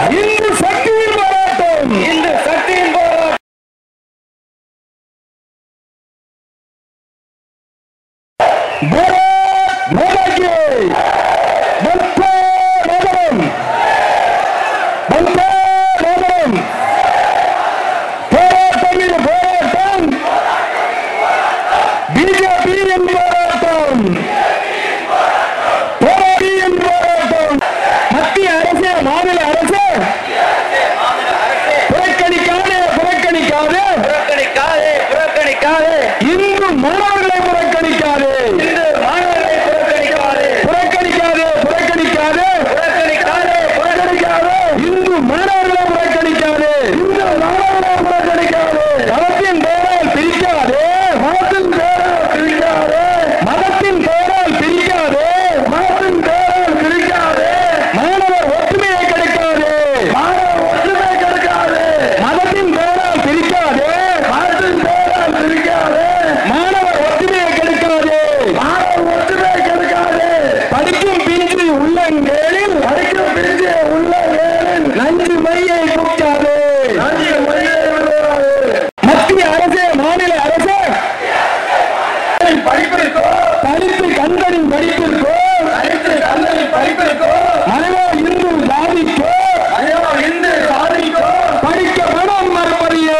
இந்து சக்தியின் போராட்டம், இந்து சக்தியின் போராட்டம். பாரத் மாதா கி வந்தே மாதரம், வந்தே மாதரம். போராட்டம் இது போராட்டம், பிஜேபியின் போராட்டம், போராடியின் போராட்டம். மத்திய அரசு மாநில அரசு புறக்கணிக்காதே புறக்கணிக்காதே புறக்கணிக்காதே புறக்கணிக்காதே. இந்து மாணவர்களை புறக்கணிக்காதே, இந்து மாணவர்களை புறக்கணிக்காதே புறக்கணிக்காதே புறக்கணிக்காதே புறக்கணிக்காதே புறக்கணிக்காதே. இந்து மாணவர்களை புறக்கணிக்காதே, இந்து மாணவர்களை புறக்கணிக்காதே. மதத்தின் பெயரால் பிரிக்காதே, மதத்தின் பெயரால் பிரிக்காதே, மதத்தின் பெயரால் பிரிக்காதே, மதத்தின் பெயரால் பிரிக்காதே. மாணவர் ஒற்றுமையை கெடுக்காதே, மாணவர் ஒற்றுமையை கெடுக்காதே. மதத்தின் பெயரால் பிரிக்காதே, மதத்தின் பெயரால் பிரிக்காதே. மாணவர் ஒற்றுமையை கெடுக்காதே, மாணவர் ஒற்றுமையை கெடுக்காதே. படிக்கும் பிஞ்சு உள்ளங்களில், படிக்கும் பிஞ்சு உள்ளங்களில் நஞ்சு மையை குடிக்காதே, நஞ்சு மையை விடாதே. மத்திய அரசு மாநில அரசு படிப்பிற்கோ, தலித்து கண்களின் படிப்பிற்கோ, தலித்து கண்களின் படிப்பிற்கோ, மனோ இந்து ஜாதிக்கோ, மனோ இந்து ஜாதிக்கோ படிக்கப்படும் மறுபடியே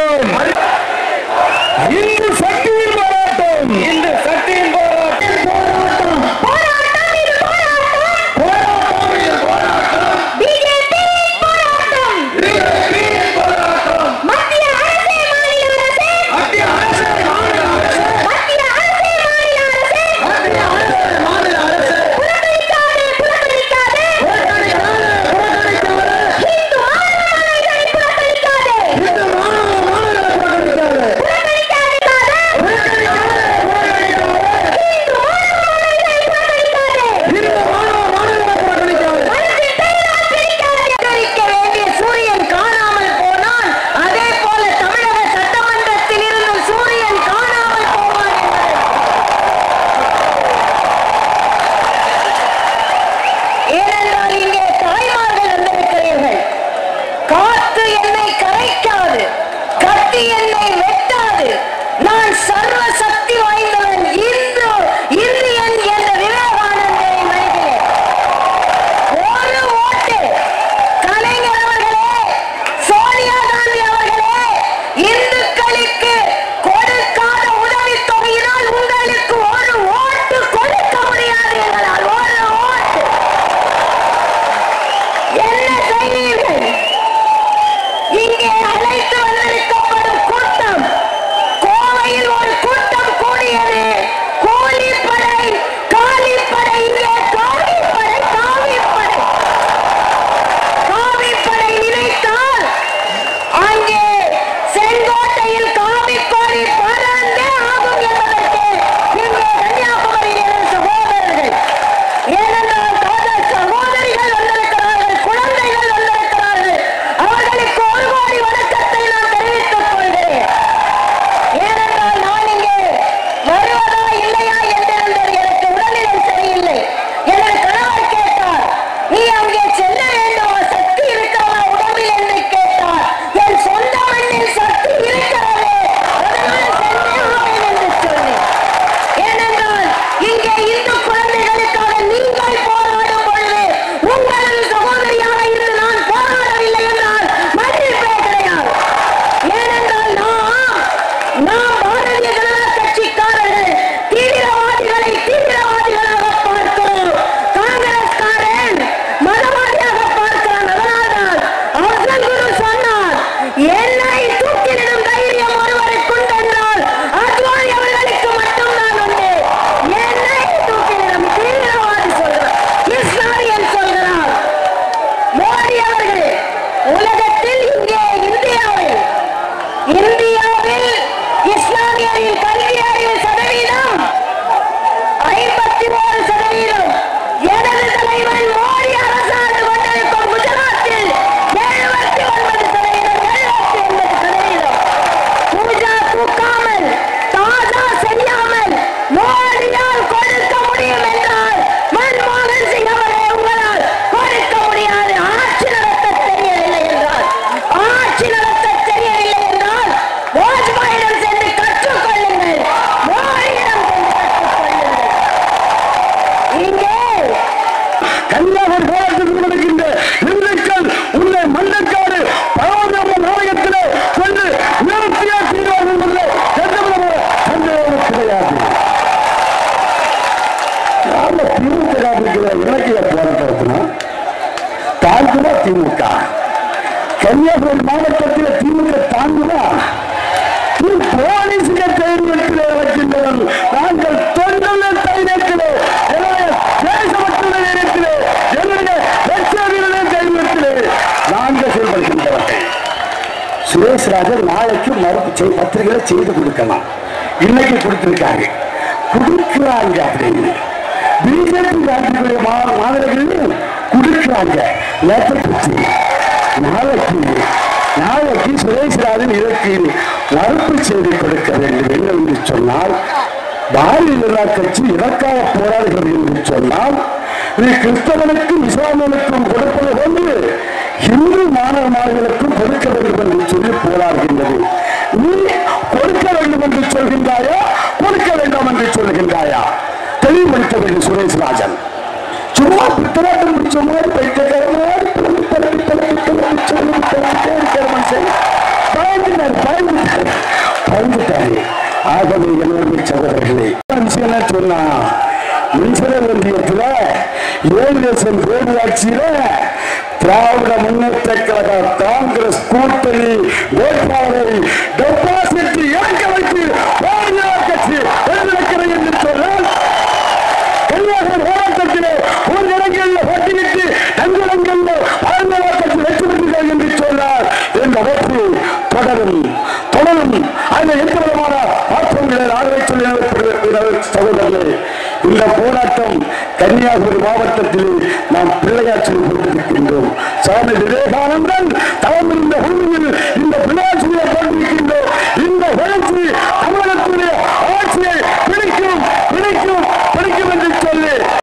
இந்து சக்தியின் போராட்டம், இந்து சக்தியின் போராட்டம். போராட்டம், போராட்டம் இது போராட்டம். போராட்டம் இது போராட்டம், பிஜேபி போராட்டம். பிஜேபியின் போராட்டம். மத்திய அரசே மாநில அரசே, மத்திய அரசு மாநில அரசு, மத்திய அரசே மாநில அரசே, மத்திய அரசு மாநில அரசு புறக்கணிக்காதே புறக்கணிக்காதே. புறக்கணிக்காதே புறக்கணிக்காதே. இந்து மாணவர்களை புறக்கணிக்காதே, இந்து மாணவர்களை புறக்கணிக்காதே, புறக்கணிக்காதே. புறக்கணிக்காதே புறக்கணிக்காதே. இந்து மாணவர்களை புறக்கணிக்காதே. இந்து மாணவர்களை புறக்கணிக்காதே. மதத்தின் பெயரால் பிரிக்காதே. அலங்கரிக்க வேண்டிய சூரியன் காணாமல் போனால் அதே போல தமிழக சட்டமன்றத்தில் இருந்து சூரியன் காணாமல் போவான் என்பதை ஏனென்றால் இங்கே தாய்மார்கள் வந்திருக்கிறீர்கள். காத்து என்னை கரைக்காது, கத்தி என்னை வெட்டாது, நான் சர்வ சக்தி வாய்ந்தவன், இந்தியன் என்ற விவேகானந்தரை மனிதனே. ஒரு ஓட்டு கலைஞர் அவர்களே, சோனியா காந்தி அவர்களே, இந்துக்களுக்கு கொடுக்காத உதவித் தொகையினால் உங்களுக்கு ஒரு ஓட்டு கொடுக்க முடியாது எங்களால். ஒரு ஓட்டு என்ன செய்வீர்கள்? இங்கே அழைத்து வந்திருக்கப்படும் கூட்டம், கோவையில் ஒரு கூட்டம் கூடியது. கூலிப்படை, காலிப்படை, இங்கே காவிப்படை, காவிப்படை, காவிப்படை நினைத்தால் அங்கே செங்கோட்டையில் காவிக்கோடி பறந்தே ஆகும் என்பதற்கு இங்கே கன்னியாகுமரியில் சகோதரர்கள், ஏனென்றால் சகோதரிகள் வந்திருக்கிறார்கள், குழந்தைகள் வந்திருக்கிறார்கள். அவர்களுக்கு ஒரு கோடி வணக்கத்தை நான் தெரிவித்துக் கொள்கிறேன். ஏனென்றால் நான் இங்கே வருவதா இல்லையா என்றிருந்தது. எனக்கு உடல்நிலை சரியில்லை. எனது கணவர் கேட்டார், நீ அங்கே செல்ல வேண்டுமா, சக்தி இருக்கிறதா உடம்பில் என்று கேட்டார். என் சொந்த மண்ணில் சக்தி இருக்கிறது, அதனால் சென்றே ஆவேன் என்று சொன்னேன். ஏனென்றால் இங்கே இந்து குழந்தைகளுக்காக நீங்கள் போராடும் பொழுது உங்களது சகோதரியாக இருந்து நான் போராடவில்லை என்றால் மன்னிப்பே கிடையாது. ஏனென்றால் நாம் பாரதிய ஜனதா கட்சிக்காரர்கள் தீவிரவாதிகளை தீவிரவாதிகளாக பார்க்கிறோம். காங்கிரஸ்காரன் மதவாதியாக பார்க்கிறான். அதனால்தான் அப்துல் குரு சொன்னார், என்னை தூக்கிலிடும் தைரியம் ஒருவருக்கு உண்டென்றால் அத்வானி அவர்களுக்கு மட்டும்தான் உண்டு. என்னை தூக்கிலிடும் தீவிரவாதி சொல்கிறார், இஸ்லாமியன் சொல்கிறார். மோடி அவர்கள் உலகத்தில் இங்கே இந்தியாவில் இஸ்லாமியரின் கல்வி அறிவு சதவீதம் 51%. எனது தலைவன் மோடி அரசாண்டு கொண்டிருக்கும் குஜராத்தில் 79%, 79%. பூஜா தூக்காமல், தாஜா செய்யாமல் மோடியால் கொடுக்க முடியும் என்றால் மன்மோகன் சிங் அவரை உங்களால் கொடுக்க முடியாது. ஆட்சி நடத்த தெரியவில்லை. தாங்குமா திமுக? கன்னியாகுமரி மாவட்டத்தில் திமுக தாங்குமா? போலீசுக்கு தைரியத்திலே வைக்கின்றனர். நாங்கள் தொண்டல தைரியத்திலே, தேசமற்ற தைரியத்திலே, என்னுடைய லட்ச தைரியத்திலே நாங்கள் செயல்படுகின்றவர்கள். சுரேஷ் ராஜன் நாளைக்கு மறுப்பு பத்திரிகைகளை செய்து கொடுக்கலாம். இன்னைக்கு கொடுத்திருக்காங்க, கொடுக்கிறாங்க அப்படின்னு பிஜேபி நாட்டுடைய மாநிலங்களில் கொடுக்கிறாங்க. நாளைக்கு சுரேஷ் ராஜன் இதற்கு மறுப்பு செய்தி கொடுக்க வேண்டும் என்று சொன்னால், பாரதிய ஜனதா கட்சி இதற்காக போராடுகிறது என்று சொன்னால், இது கிறிஸ்தவனுக்கும் இஸ்லாமியனுக்கும் கொடுப்பது போன்று இந்து மாணவர்களுக்கும் கொடுக்க வேண்டும் என்று சொல்லி போராடுகின்றது. நீ கொடுக்க வேண்டும் என்று சொல்கின்றாயா, கொடுக்க வேண்டாம் என்று சொல்கின்றாயா? தெளிவுபடுத்த வேண்டும் சுரேஷ் ராஜன். சும்மா பித்தராட்டம் பிடிச்ச மாதிரி பயந்துட்டாரு. ஆகவே என்னுடைய சகோதரர்களே, சொன்னா மின்சார ஒன்றியத்தில் 7 லட்சம் பேரூராட்சியில திராவிட முன்னேற்ற கழக காங்கிரஸ் கூட்டணி வேட்பாளரை டெபாசிட் இறக்க வைத்து கட்சி வென்றிருக்கிறது என்று சொன்னால், கன்னியாகுமரி மாவட்டத்திலே ஒரு இடங்களில் போட்டியிட்டு நன்றிடங்களில் கட்சி வெற்றி பெறுகிறது என்று சொன்னார். இந்த வெற்றி தொடரும். அந்த எந்த விதமான மாற்றங்களை ஆதரவை சொல்லி சகோதரர்களே, இந்த போராட்டம் கன்னியாகுமரி மாவட்டத்தில் நாம் பிள்ளையாற்றில் கொண்டிருக்கின்றோம். சுவாமி விவேகானந்தன் தவமிருந்த